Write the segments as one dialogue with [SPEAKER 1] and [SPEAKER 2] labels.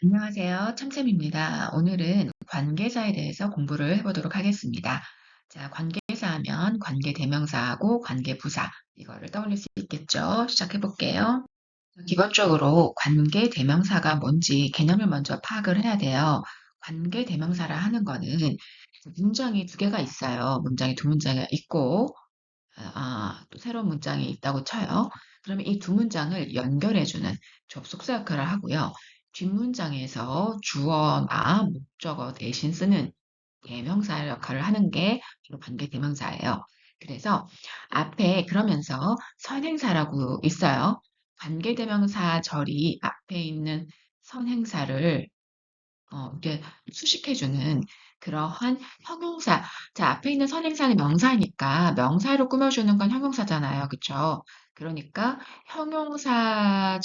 [SPEAKER 1] 안녕하세요. 참쌤입니다. 오늘은 관계사에 대해서 공부를 해보도록 하겠습니다. 자, 관계사 하면 관계대명사하고 관계부사, 이거를 떠올릴 수 있겠죠? 시작해 볼게요. 기본적으로 관계대명사가 뭔지 개념을 먼저 파악을 해야 돼요. 관계대명사라 하는 거는 문장이 두 개가 있어요. 문장이 두 문장이 있고, 또 새로운 문장이 있다고 쳐요. 그러면 이 두 문장을 연결해주는 접속사 역할을 하고요. 뒷문장에서 주어나 목적어 대신 쓰는 대명사 역할을 하는 게 바로 관계대명사예요. 그래서 앞에 그러면서 선행사라고 있어요. 관계대명사 절이 앞에 있는 선행사를 이렇게 수식해주는 그러한 형용사. 자, 앞에 있는 선행사는 명사니까 명사로 꾸며주는 건 형용사잖아요. 그쵸? 그러니까 형용사절을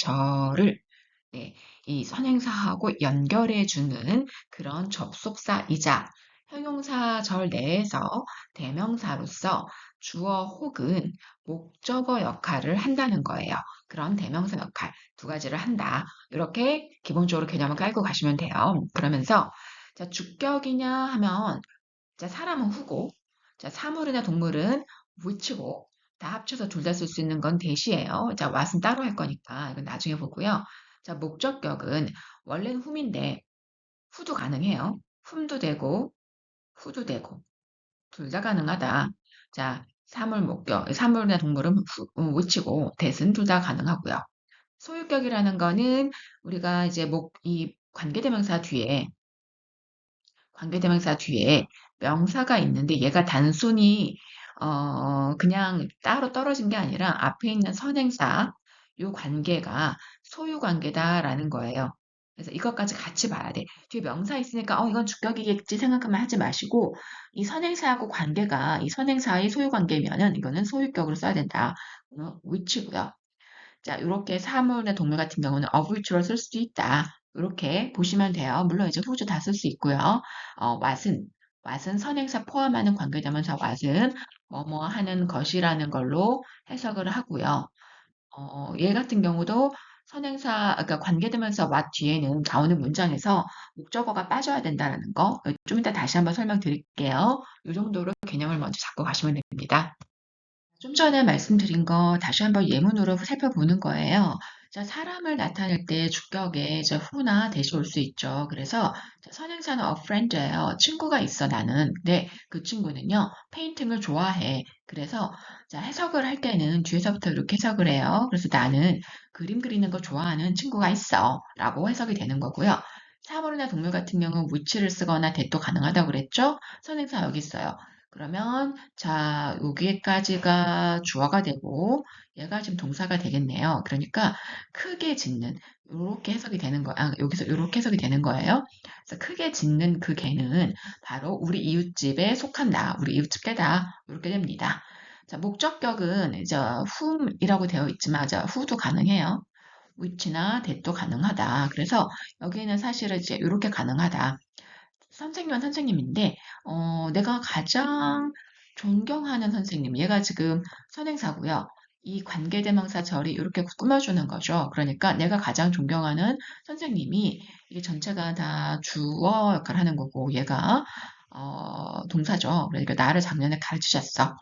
[SPEAKER 1] 네, 이 선행사하고 연결해주는 그런 접속사이자 형용사절 내에서 대명사로서 주어 혹은 목적어 역할을 한다는 거예요. 그런 대명사 역할 두 가지를 한다. 이렇게 기본적으로 개념을 깔고 가시면 돼요. 그러면서 자, 주격이냐 하면 자, 사람은 후고, 자, 사물이나 동물은 which고, 다 합쳐서 둘 다 쓸 수 있는 건 대시예요. 자, what은 따로 할 거니까 이건 나중에 보고요. 자, 목적격은 원래는 whom인데 who도 가능해요. whom도 되고 who도 되고 둘 다 가능하다. 자, 사물 목격, 사물이나 동물은 which고 that은 둘 다 가능하고요. 소유격이라는 거는 우리가 이제 이 관계대명사 뒤에 명사가 있는데 얘가 단순히 그냥 따로 떨어진 게 아니라 앞에 있는 선행사 요 관계가 소유 관계다라는 거예요. 그래서 이것까지 같이 봐야 돼. 뒤에 명사 있으니까 이건 주격이겠지 생각하면 하지 마시고 이 선행사하고 관계가 이 선행사의 소유 관계면은 이거는 소유격으로 써야 된다. 위치고요. 자, 이렇게 사물이나 동물 같은 경우는 of which로 쓸 수도 있다. 이렇게 보시면 돼요. 물론 이제 후주 다 쓸 수 있고요. what은 선행사 포함하는 관계대명사 what은 뭐뭐 하는 것이라는 걸로 해석을 하고요. 얘 같은 경우도 그러니까 관계대명사 what 뒤에는 나오는 문장에서 목적어가 빠져야 된다는 거. 좀 이따 다시 한번 설명드릴게요. 이 정도로 개념을 먼저 잡고 가시면 됩니다. 좀 전에 말씀드린 거 다시 한번 예문으로 살펴보는 거예요. 자, 사람을 나타낼 때 주격에 이제 who나 대시 올 수 있죠. 그래서 자, 선행사는 a friend예요. 친구가 있어 나는. 근데 그 친구는요, 페인팅을 좋아해. 그래서 자, 해석을 할 때는 뒤에서부터 이렇게 해석을 해요. 그래서 나는 그림 그리는 거 좋아하는 친구가 있어. 라고 해석이 되는 거고요. 사물이나 동물 같은 경우는 which를 쓰거나 that도 가능하다고 그랬죠? 선행사 여기 있어요. 그러면 자, 여기까지가 주어가 되고 얘가 지금 동사가 되겠네요. 그러니까 크게 짓는 이렇게 해석이 되는 거, 여기서 이렇게 해석이 되는 거예요. 그래서 크게 짓는 그 개는 바로 우리 이웃집에 속한다. 우리 이웃집 개다. 이렇게 됩니다. 자, 목적격은 이제 whom이라고 되어 있지만 자, who도 가능해요. which나 that도 가능하다. 그래서 여기는 사실은 이제 이렇게 가능하다. 선생님은 선생님인데, 내가 가장 존경하는 선생님, 얘가 지금 선행사고요. 이 관계대명사 절이 이렇게 꾸며주는 거죠. 그러니까 내가 가장 존경하는 선생님이 이게 전체가 다 주어 역할을 하는 거고, 얘가 동사죠. 그러니까 나를 작년에 가르치셨어.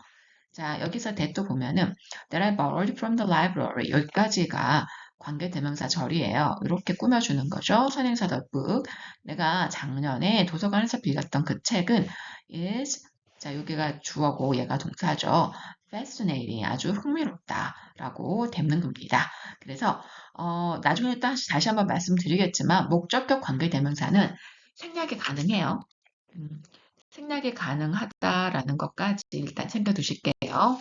[SPEAKER 1] 자, 여기서 that도 보면은 that I borrowed from the library 여기까지가 관계대명사 절이에요. 이렇게 꾸며주는 거죠. 선행사 the book. 내가 작년에 도서관에서 빌렸던 그 책은 is 자, 여기가 주어고 얘가 동사죠. fascinating 아주 흥미롭다라고 뵙는 겁니다. 그래서 나중에 다시 한번 말씀드리겠지만 목적격 관계대명사는 생략이 가능해요. 음, 생략이 가능하다라는 것까지 일단 챙겨두실게요.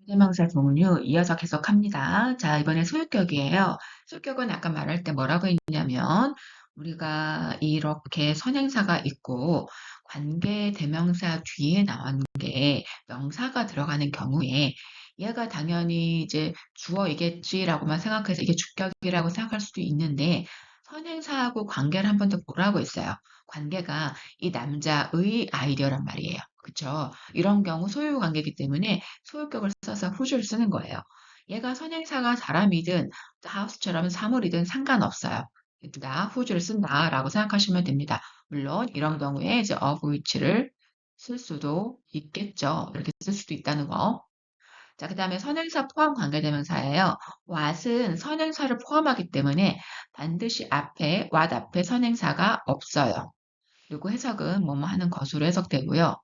[SPEAKER 1] 대명사 종류 이어서 계속합니다. 자, 이번에 소유격이에요. 소유격은 아까 말할 때 뭐라고 했냐면 우리가 이렇게 선행사가 있고 관계 대명사 뒤에 나온 게 명사가 들어가는 경우에 얘가 당연히 이제 주어이겠지라고만 생각해서 이게 주격이라고 생각할 수도 있는데 선행사하고 관계를 한 번 더 보라고 했어요. 관계가 이 남자의 아이디어란 말이에요. 그쵸? 이런 경우 소유 관계이기 때문에 소유격을 써서 who를 쓰는 거예요. 얘가 선행사가 사람이든 house처럼 사물이든 상관없어요. 다 whose를 쓴다라고 생각하시면 됩니다. 물론 이런 경우에 이제 of which를 쓸 수도 있겠죠. 이렇게 쓸 수도 있다는 거. 자, 그 다음에 선행사 포함 관계대명사예요. what은 선행사를 포함하기 때문에 반드시 앞에 what 앞에 선행사가 없어요. 그리고 해석은 뭐뭐 하는 것으로 해석되고요.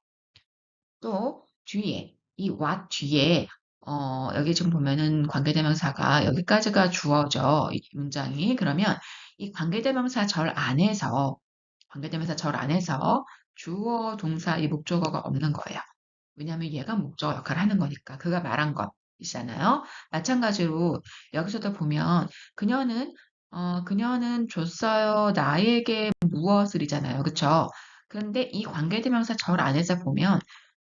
[SPEAKER 1] 또 뒤에 이 what 뒤에 여기 지금 보면은 관계대명사가 여기까지가 주어져 이 문장이. 그러면 이 관계대명사 절 안에서 주어 동사 이 목적어가 없는 거예요. 왜냐하면 얘가 목적어 역할을 하는 거니까. 그가 말한 것이잖아요. 마찬가지로 여기서도 보면 그녀는 줬어요. 나에게 무엇을이잖아요. 그쵸? 그런데 이 관계대명사 절 안에서 보면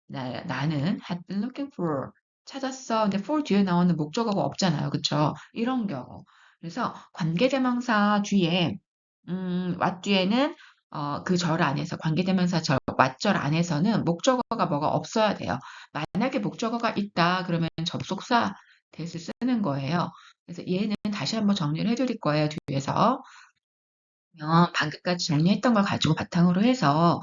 [SPEAKER 1] 나는 had been looking for 찾았어. 근데 for 뒤에 나오는 목적어가 없잖아요. 그쵸? 이런 경우. 그래서 관계대명사 뒤에 what 뒤에는 그 절 안에서 관계대명사 절 왓절 안에서는 목적어가 뭐가 없어야 돼요. 만약에 목적어가 있다 그러면 접속사 that을 쓰는 거예요. 그래서 얘는 다시 한번 정리를 해드릴 거예요. 뒤에서. 방금까지 정리했던 걸 가지고 바탕으로 해서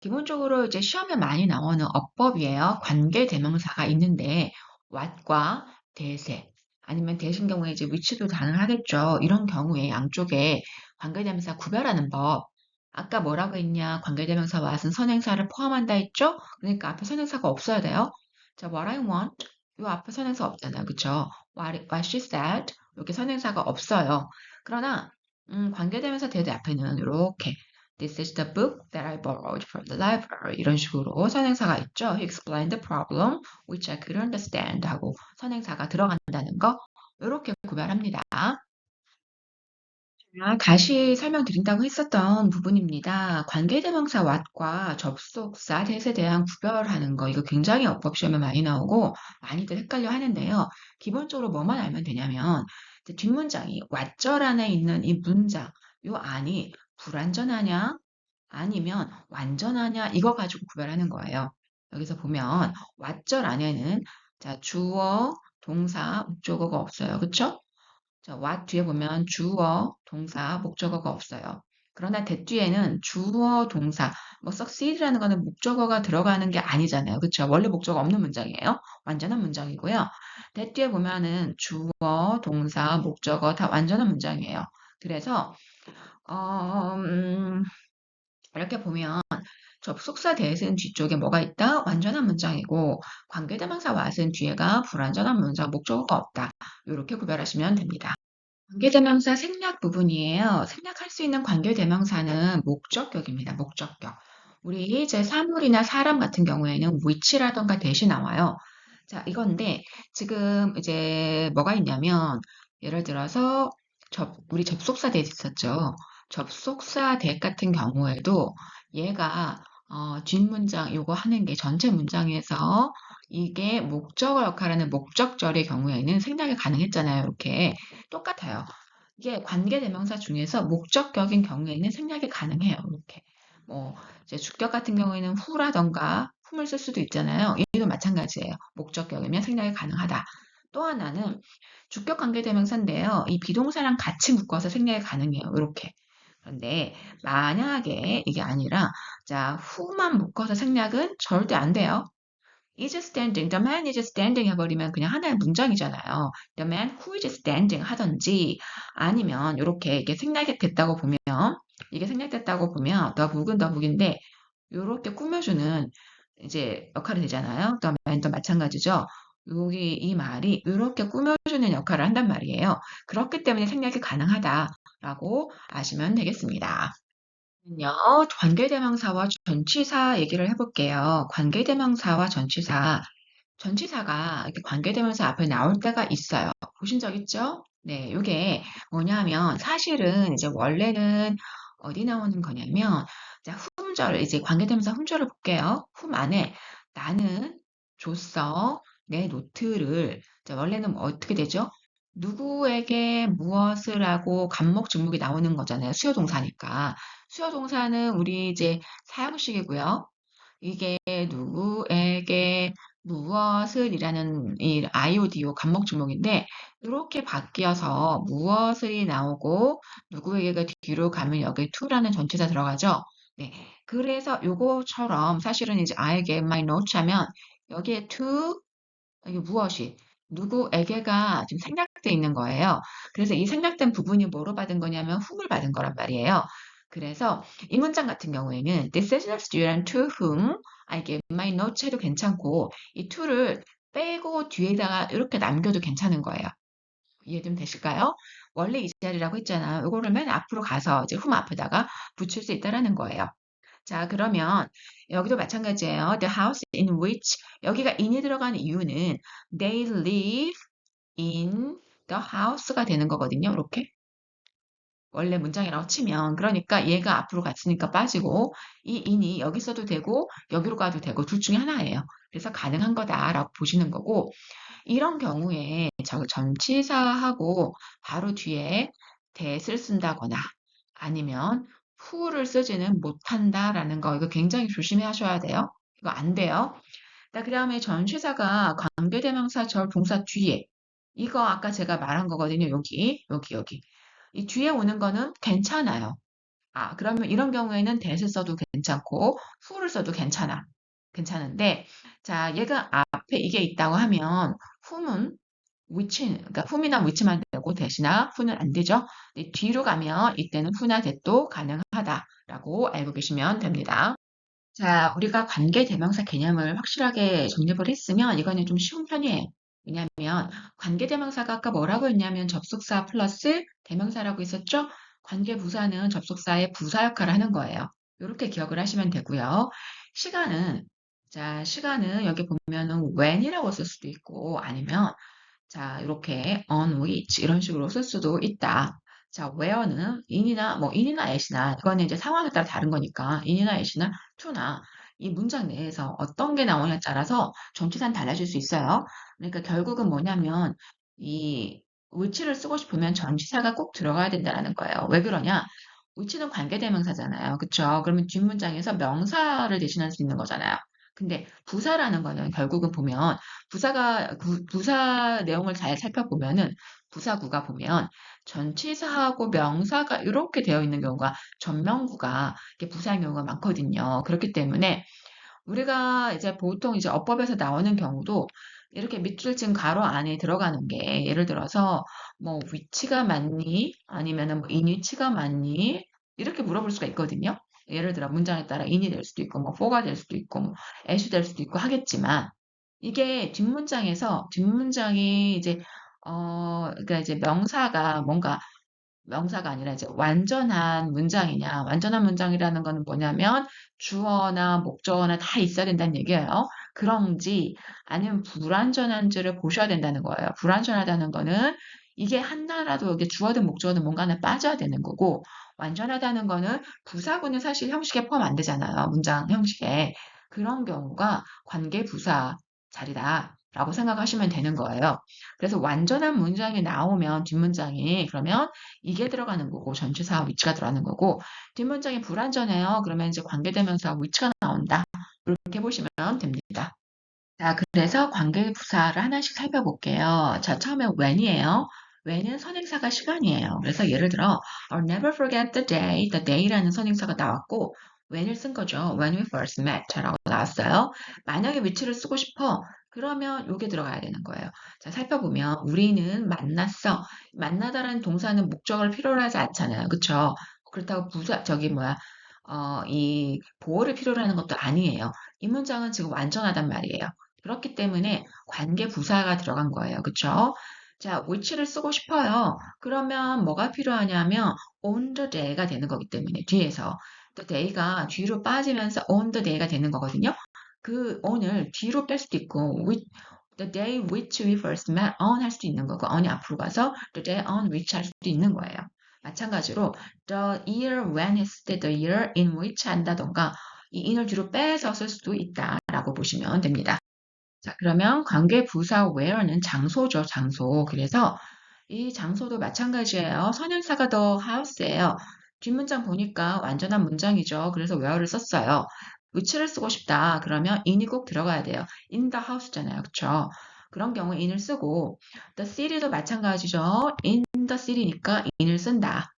[SPEAKER 1] 기본적으로 이제 시험에 많이 나오는 어법이에요. 관계대명사가 있는데 what과 that에 아니면 that인 경우에 이제 which도 가능하겠죠. 이런 경우에 양쪽에 관계대명사 구별하는 법. 아까 뭐라고 했냐? 관계대명사 what은 선행사를 포함한다 했죠? 그러니까 앞에 선행사가 없어야 돼요. 자, what I want. 요 앞에 선행사 없잖아요. 그쵸? what she said. 이렇게 선행사가 없어요. 그러나 관계대명사 that 앞에는 이렇게 This is the book that I borrowed from the library. 이런 식으로 선행사가 있죠. He explained the problem which I could understand 하고 선행사가 들어간다는 거 이렇게 구별합니다. 다시 설명드린다고 했었던 부분입니다. 관계대명사 what과 접속사 that에 대한 구별하는 거 이거 굉장히 어법 시험에 많이 나오고 많이들 헷갈려 하는데요. 기본적으로 뭐만 알면 되냐면 이제 뒷문장이 what절 안에 있는 이 문장 요 안이 불완전하냐 아니면 완전하냐 이거 가지고 구별하는 거예요. 여기서 보면 what절 안에는 자 주어, 동사, 목적어가 없어요. 그쵸? 자, what 뒤에 보면 주어, 동사, 목적어가 없어요. 그러나 that 뒤에는 주어, 동사, 뭐 succeed라는 거는 목적어가 들어가는 게 아니잖아요. 그쵸? 원래 목적어 없는 문장이에요. 완전한 문장이고요. that 뒤에 보면은 주어, 동사, 목적어 다 완전한 문장이에요. 그래서 어, 음, 이렇게 보면 접속사 that은 뒤쪽에 뭐가 있다? 완전한 문장이고 관계대명사 what은 뒤에가 불완전한 문장, 목적어가 없다. 이렇게 구별하시면 됩니다. 관계대명사 생략 부분이에요. 생략할 수 있는 관계대명사는 목적격입니다. 목적격. 우리 이제 사물이나 사람 같은 경우에는 which라던가 that이 나와요. 자, 이건데 지금 이제 뭐가 있냐면 예를 들어서 우리 접속사 that 있었죠. 접속사 that 같은 경우에도 얘가 뒷문장 요거 하는 게 전체 문장에서 이게 목적어 역할하는 목적절의 경우에는 생략이 가능했잖아요. 이렇게 똑같아요. 이게 관계대명사 중에서 목적격인 경우에는 생략이 가능해요. 이렇게. 뭐, 이제 주격 같은 경우에는 who라던가 whom을 쓸 수도 있잖아요. 얘도 마찬가지예요. 목적격이면 생략이 가능하다. 또 하나는 주격 관계대명사인데요. 이 비동사랑 같이 묶어서 생략이 가능해요. 이렇게. 그런데 만약에 이게 아니라 자, who만 묶어서 생략은 절대 안 돼요. is standing, the man is standing 해버리면 그냥 하나의 문장이잖아요. The man who is standing 하던지 아니면 이렇게 이게 생략됐다고 보면 이게 생략됐다고 보면 the book은 the book인데 이렇게 꾸며주는 이제 역할이 되잖아요. The man도 마찬가지죠. 여기 이 말이 이렇게 꾸며주는 역할을 한단 말이에요. 그렇기 때문에 생략이 가능하다라고 아시면 되겠습니다. 요 관계대명사와 전치사 얘기를 해볼게요. 관계대명사와 전치사. 전치사가 이렇게 관계대명사 앞에 나올 때가 있어요. 보신 적 있죠? 네, 이게 뭐냐면 사실은 이제 원래는 어디 나오는 거냐면 자, 흠절 이제 관계대명사 흠절을 볼게요. 흠 안에 나는 줬어 내 노트를 자, 원래는 뭐 어떻게 되죠? 누구에게 무엇을 하고 간목 증목이 나오는 거잖아요. 수요동사니까. 수요동사는 우리 이제 사형식이고요. 이게 누구에게 무엇을이라는 이 IODO 감목 주목인데 이렇게 바뀌어서 무엇을이 나오고 누구에게가 뒤로 가면 여기 to라는 전치사 들어가죠. 네. 그래서 요거처럼 사실은 이제 I gave my notes 하면 여기에 to 이게 무엇이 누구에게가 지금 생략돼 있는 거예요. 그래서 이 생략된 부분이 뭐로 받은 거냐면 whom을 받은 거란 말이에요. 그래서 이 문장 같은 경우에는 This is a student to whom I gave my notes 해도 괜찮고 이 to를 빼고 뒤에다가 이렇게 남겨도 괜찮은 거예요. 이해 좀 되실까요? 원래 이 자리라고 했잖아요. 이거를 맨 앞으로 가서 이제 whom 앞에다가 붙일 수 있다라는 거예요. 자, 그러면 여기도 마찬가지예요. The house in which 여기가 in이 들어간 이유는 they live in the house가 되는 거거든요. 이렇게 원래 문장이라고 치면 그러니까 얘가 앞으로 갔으니까 빠지고 이 in이 여기 써도 되고 여기로 가도 되고 둘 중에 하나예요. 그래서 가능한 거다라고 보시는 거고 이런 경우에 저 전치사하고 바로 뒤에 that을 쓴다거나 아니면 who를 쓰지는 못한다라는 거 이거 굉장히 조심해 하셔야 돼요. 이거 안 돼요. 그 다음에 전치사가 관계대명사 절 동사 뒤에 이거 아까 제가 말한 거거든요. 여기. 이 뒤에 오는 거는 괜찮아요. 아, 그러면 이런 경우에는 that을 써도 괜찮고 who를 써도 괜찮은데 자, 얘가 앞에 이게 있다고 하면 whom은 which는 그러니까 whom이나 which만 되고 that이나 who는 안 되죠. 근데 뒤로 가면 이때는 who나 that도 가능하다라고 알고 계시면 됩니다. 자, 우리가 관계 대명사 개념을 확실하게 정립을 했으면 이거는 좀 쉬운 편이에요. 왜냐하면 관계 대명사가 아까 뭐라고 했냐면 접속사 플러스 대명사라고 했었죠? 관계 부사는 접속사의 부사 역할을 하는 거예요. 이렇게 기억을 하시면 되고요. 시간은 자, 시간은 여기 보면은 when이라고 쓸 수도 있고 아니면 자, 이렇게 on which 이런 식으로 쓸 수도 있다. 자, where는 in이나 at이나 이거는 이제 상황에 따라 다른 거니까 in이나 at이나 to나 이 문장 내에서 어떤 게 나오냐에 따라서 전치사는 달라질 수 있어요. 그러니까 결국은 뭐냐면 이 which를 쓰고 싶으면 전치사가 꼭 들어가야 된다는 거예요. 왜 그러냐? which는 관계대명사잖아요. 그쵸? 그러면 뒷문장에서 명사를 대신할 수 있는 거잖아요. 근데 부사라는 거는 결국은 보면 부사 내용을 잘 살펴보면은 부사구가 보면 전치사하고 명사가 이렇게 되어 있는 경우가 전명구가 이렇게 부사인 경우가 많거든요. 그렇기 때문에 우리가 이제 보통 이제 어법에서 나오는 경우도 이렇게 밑줄 친 가로 안에 들어가는 게 예를 들어서 뭐 위치가 맞니? 아니면은 뭐 인위치가 맞니? 이렇게 물어볼 수가 있거든요. 예를 들어 문장에 따라 in이 될 수도 있고 뭐 for가 될 수도 있고 뭐 at이 될 수도 있고 하겠지만 이게 뒷문장이 이제 그러니까 이제 명사가 아니라 이제 완전한 문장이냐. 완전한 문장이라는 거는 뭐냐면 주어나 목적어나 다 있어야 된다는 얘기예요. 그런지 아니면 불완전한지를 보셔야 된다는 거예요. 불완전하다는 거는 이게 하나라도 여기 주어든 목적어든 뭔가 하나 빠져야 되는 거고 완전하다는 거는 부사구는 사실 형식에 포함 안 되잖아요. 문장 형식에. 그런 경우가 관계 부사 자리다라고 생각하시면 되는 거예요. 그래서 완전한 문장이 나오면 뒷문장이 그러면 이게 들어가는 거고 전치사 위치가 들어가는 거고 뒷문장이 불완전해요. 그러면 이제 관계대명사 위치가 나온다. 이렇게 보시면 됩니다. 자, 그래서 관계부사를 하나씩 살펴볼게요. 자, 처음에 when이에요. when은 선행사가 시간이에요. 그래서 예를 들어 I'll never forget the day라는 선행사가 나왔고 when을 쓴 거죠. when we first met 라고 나왔어요. 만약에 위치를 쓰고 싶어. 그러면 요게 들어가야 되는 거예요. 자, 살펴보면 우리는 만났어. 만나다라는 동사는 목적을 필요로 하지 않잖아요. 그쵸? 그렇다고 이 보호를 필요로 하는 것도 아니에요. 이 문장은 지금 완전하단 말이에요. 그렇기 때문에 관계 부사가 들어간 거예요. 그쵸? 자, which를 쓰고 싶어요. 그러면 뭐가 필요하냐면 on the day가 되는 거기 때문에 뒤에서 the day가 뒤로 빠지면서 on the day가 되는 거거든요. 그 on을 뒤로 뺄 수도 있고 the day which we first met on 할 수도 있는 거고 on이 앞으로 가서 the day on which 할 수도 있는 거예요. 마찬가지로 the year when 했을 때 the year in which 한다던가 이 in을 뒤로 빼서 쓸 수도 있다라고 보시면 됩니다. 자, 그러면 관계 부사 where는 장소죠, 장소. 그래서 이 장소도 마찬가지예요. 선행사가 the house예요. 뒷문장 보니까 완전한 문장이죠. 그래서 where를 썼어요. 위치를 쓰고 싶다. 그러면 in이 꼭 들어가야 돼요. in the house잖아요. 그쵸? 그런 경우에 in을 쓰고 the city도 마찬가지죠. in the city니까 in을 쓴다.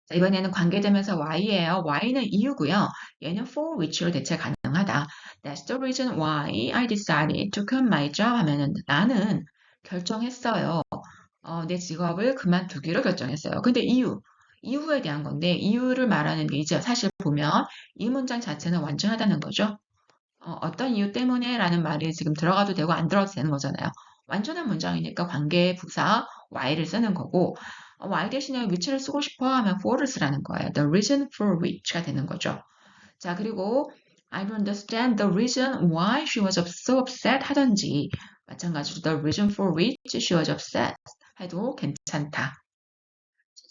[SPEAKER 1] 자, 이번에는 관계되면서 why예요. why는 이유고요. 얘는 for which로 대체 가능하다. That's the reason why I decided to quit my job 하면은 나는 결정했어요. 내 직업을 그만두기로 결정했어요. 근데 이유에 대한 건데 이유를 말하는 게 이제 사실 보면 이 문장 자체는 완전하다는 거죠. 어떤 이유 때문에 라는 말이 지금 들어가도 되고 안 들어가도 되는 거잖아요. 완전한 문장이니까 관계 부사 why를 쓰는 거고 why 대신에 which를 쓰고 싶어 하면 for를 쓰라는 거예요. The reason for which가 되는 거죠. 자, 그리고 I don't understand the reason why she was so upset 하던지 마찬가지로 the reason for which she was upset 해도 괜찮다.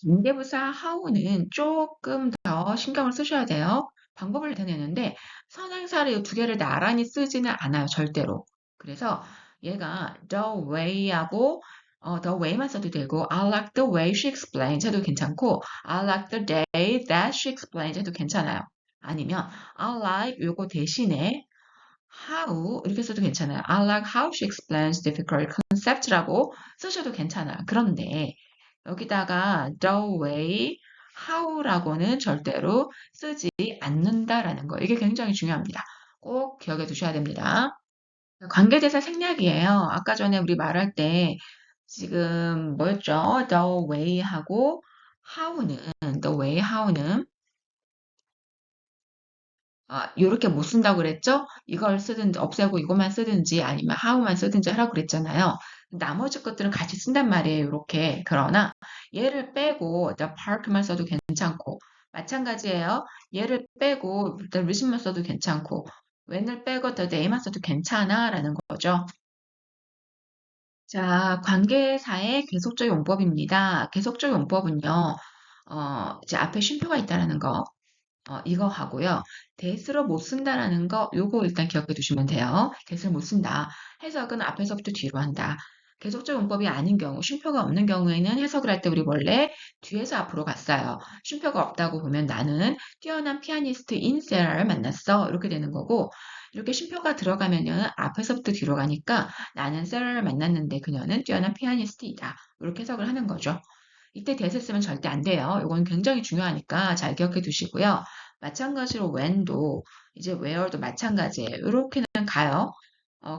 [SPEAKER 1] 관계부사 how는 조금 더 신경을 쓰셔야 돼요. 방법을 나타내는데 선행사를 두 개를 나란히 쓰지는 않아요. 절대로. 그래서 얘가 the way하고 the way만 써도 되고 I like the way she explains 해도 괜찮고 I like the day that she explains 해도 괜찮아요. 아니면 I like 요거 대신에 how 이렇게 써도 괜찮아요. I like how she explains difficult concepts라고 쓰셔도 괜찮아요. 그런데 여기다가 the way, how라고는 절대로 쓰지 않는다라는 거. 이게 굉장히 중요합니다. 꼭 기억해 두셔야 됩니다. 관계대사 생략이에요. 아까 전에 우리 말할 때 지금 뭐였죠? the way 하고 the way, how는 요렇게 못 쓴다고 그랬죠? 이걸 쓰든지 없애고 이것만 쓰든지 아니면 how만 쓰든지 하라고 그랬잖아요. 나머지 것들은 같이 쓴단 말이에요. 요렇게. 그러나 얘를 빼고 the park만 써도 괜찮고 마찬가지예요. 얘를 빼고 the reason만 써도 괜찮고 when을 빼고 the day만 써도 괜찮아 라는 거죠. 자, 관계사의 계속적 용법입니다. 계속적 용법은요. 이제 앞에 쉼표가 있다라는 거. 이거 하고요. 대수로 못 쓴다라는 거, 요거 일단 기억해 두시면 돼요. 대수를 못 쓴다. 해석은 앞에서부터 뒤로 한다. 계속적 문법이 아닌 경우, 쉼표가 없는 경우에는 해석을 할 때 우리 원래 뒤에서 앞으로 갔어요. 쉼표가 없다고 보면 나는 뛰어난 피아니스트인 세라를 만났어. 이렇게 되는 거고, 이렇게 쉼표가 들어가면은 앞에서부터 뒤로 가니까 나는 세라를 만났는데 그녀는 뛰어난 피아니스트이다. 이렇게 해석을 하는 거죠. 이때 대세 쓰면 절대 안 돼요. 이건 굉장히 중요하니까 잘 기억해 두시고요. 마찬가지로 when도 이제 where도 마찬가지예요. 이렇게는 가요.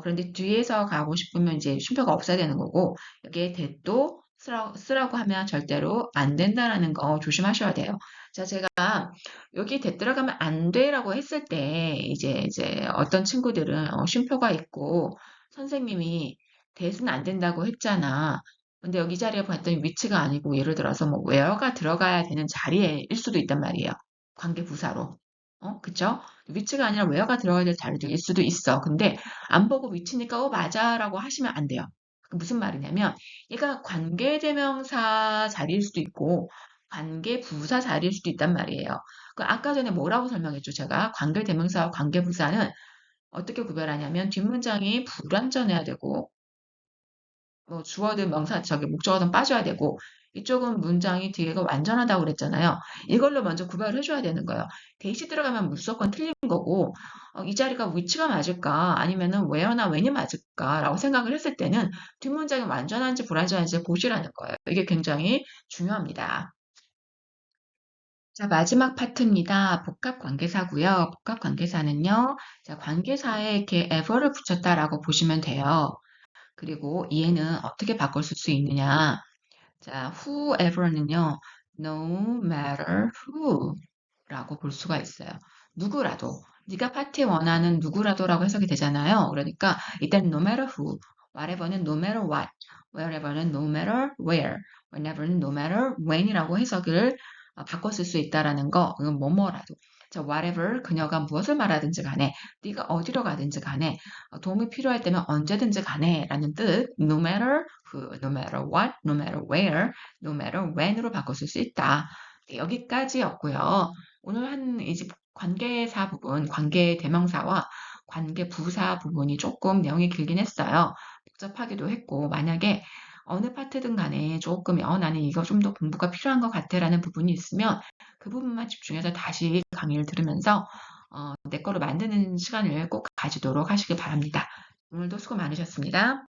[SPEAKER 1] 그런데 뒤에서 가고 싶으면 이제 쉼표가 없어야 되는 거고 여기에 that도 쓰라고 하면 절대로 안 된다라는 거 조심하셔야 돼요. 자, 제가 여기 that 들어가면 안 돼라고 했을 때 이제 어떤 친구들은 쉼표가 있고 선생님이 that은 안 된다고 했잖아. 근데 여기 자리에 봤더니 위치가 아니고 예를 들어서 뭐 where가 들어가야 되는 자리일 수도 있단 말이에요. 관계 부사로. 그쵸? 위치가 아니라 where가 들어가야 될 자리일 수도 있어. 근데 안 보고 위치니까 맞아라고 하시면 안 돼요. 그 무슨 말이냐면 얘가 관계대명사 자리일 수도 있고 관계 부사 자리일 수도 있단 말이에요. 그 아까 전에 뭐라고 설명했죠? 제가 관계대명사와 관계부사는 어떻게 구별하냐면 뒷문장이 불완전해야 되고 뭐 주어든 명사 저기 목적어든 빠져야 되고 이쪽은 문장이 뒤에가 완전하다고 그랬잖아요. 이걸로 먼저 구별을 해줘야 되는 거예요. 대시 들어가면 무조건 틀린 거고 이 자리가 위치가 맞을까 아니면은 where나 when이 맞을까라고 생각을 했을 때는 뒷문장이 완전한지 불완전한지 보시라는 거예요. 이게 굉장히 중요합니다. 자, 마지막 파트입니다. 복합관계사고요. 복합관계사는요. 자, 관계사에 이렇게 ever를 붙였다라고 보시면 돼요. 그리고 얘는 어떻게 바꿀 수 있느냐? 자, whoever는요, no matter who라고 볼 수가 있어요. 누구라도. 네가 파티에 원하는 누구라도라고 해석이 되잖아요. 그러니까 일단 no matter who, whatever는 no matter what, wherever는 no matter where, whenever는 no matter when이라고 해석을 바꿨을 수 있다라는 거, 그건 뭐뭐라도. 자, whatever 그녀가 무엇을 말하든지 간에, 네가 어디로 가든지 간에, 도움이 필요할 때면 언제든지 간에 라는 뜻, no matter who, no matter what, no matter where, no matter when으로 바꿨을 수 있다. 네, 여기까지였고요. 오늘 한 이제 관계사 부분, 관계 대명사와 관계 부사 부분이 조금 내용이 길긴 했어요. 복잡하기도 했고, 만약에 어느 파트든 간에 조금, 나는 이거 좀 더 공부가 필요한 것 같아 라는 부분이 있으면 그 부분만 집중해서 다시 강의를 들으면서 내 거로 만드는 시간을 꼭 가지도록 하시기 바랍니다. 오늘도 수고 많으셨습니다.